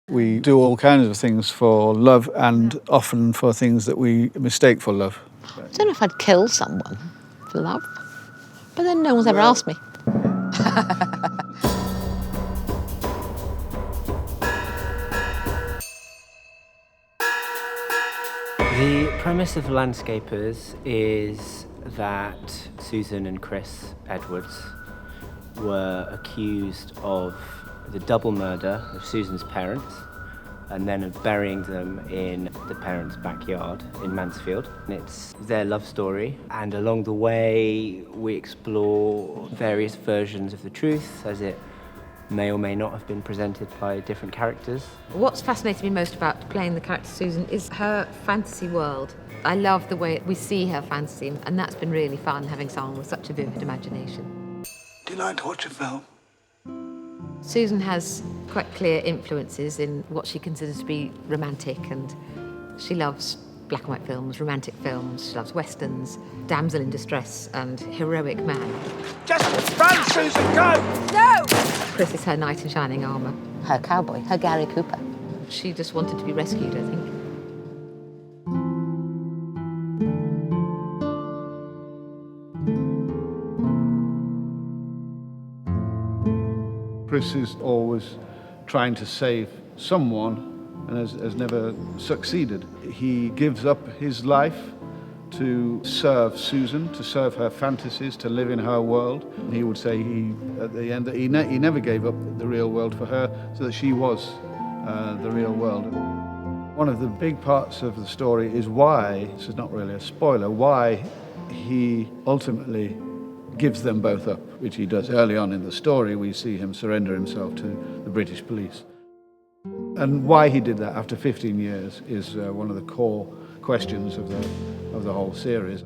We do all kinds of things for love and often for things that we mistake for love. I don't know if I'd kill someone for love, but then no one's ever asked me. The premise of Landscapers is that Susan and Chris Edwards were accused of the double murder of Susan's parents and then of burying them in the parents' backyard in Mansfield. And it's their love story, and along the way we explore various versions of the truth as it may or may not have been presented by different characters. What's fascinated me most about playing the character Susan is her fantasy world. I love the way we see her fantasy, and that's been really fun, having someone with such a vivid imagination. Do you like to watch a film? Susan has quite clear influences in what she considers to be romantic, and she loves black and white films, romantic films, she loves westerns, damsel in distress and heroic man. Just run, Susan, go! No! Chris is her knight in shining armour. Her cowboy, her Gary Cooper. She just wanted to be rescued, I think. Chris is always trying to save someone and has never succeeded. He gives up his life to serve Susan, to serve her fantasies, to live in her world. He would say at the end that he never gave up the real world for her, so that she was the real world. One of the big parts of the story is why, this is not really a spoiler, why he ultimately gives them both up, which he does early on in the story. We see him surrender himself to the British police. And why he did that after 15 years is one of the core questions of the whole series.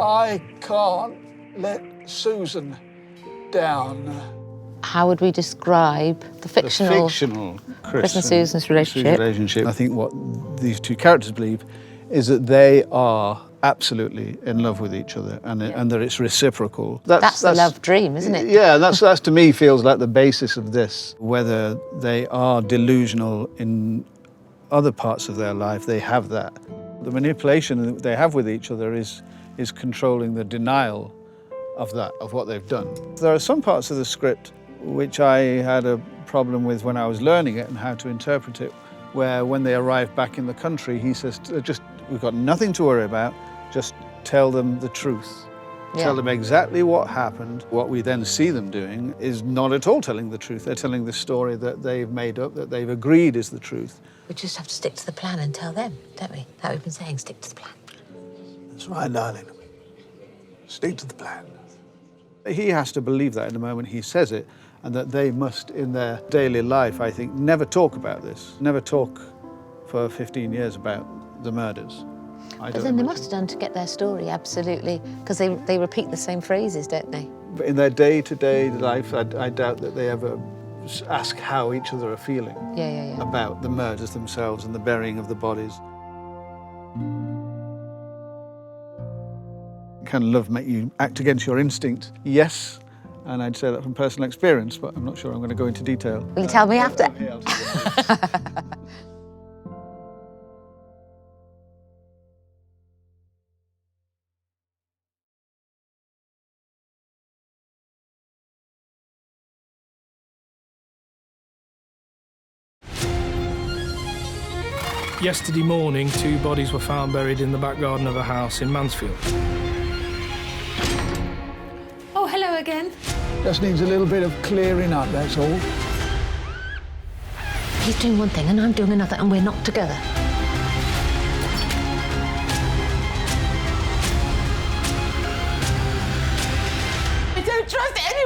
I can't let Susan down. How would we describe the fictional Chris and Susan's relationship? I think what these two characters believe is that they are absolutely in love with each other, and that it's reciprocal. That's the love dream, isn't it? Yeah, that's to me feels like the basis of this. Whether they are delusional in other parts of their life, they have that. The manipulation that they have with each other is controlling the denial of that, of what they've done. There are some parts of the script which I had a problem with when I was learning it and how to interpret it, where when they arrive back in the country, he says, just, we've got nothing to worry about, just tell them the truth. Yeah. Tell them exactly what happened. What we then see them doing is not at all telling the truth. They're telling the story that they've made up, that they've agreed is the truth. We just have to stick to the plan and tell them, don't we? That we've been saying, stick to the plan. That's right, darling. Stick to the plan. He has to believe that in the moment he says it, and that they must, in their daily life, I think, never talk about this. Never talk for 15 years about the murders. But then they must have done to get their story, absolutely, because they repeat the same phrases, don't they? But in their day-to-day life, I doubt that they ever ask how each other are feeling about the murders themselves and the burying of the bodies. Can love make you act against your instinct? Yes, and I'd say that from personal experience, but I'm not sure I'm going to go into detail. Will you tell me after? Okay, I'll tell you. Yesterday morning, 2 bodies were found buried in the back garden of a house in Mansfield. Oh, hello again. Just needs a little bit of clearing up, that's all. He's doing one thing and I'm doing another, and we're not together. I don't trust anyone.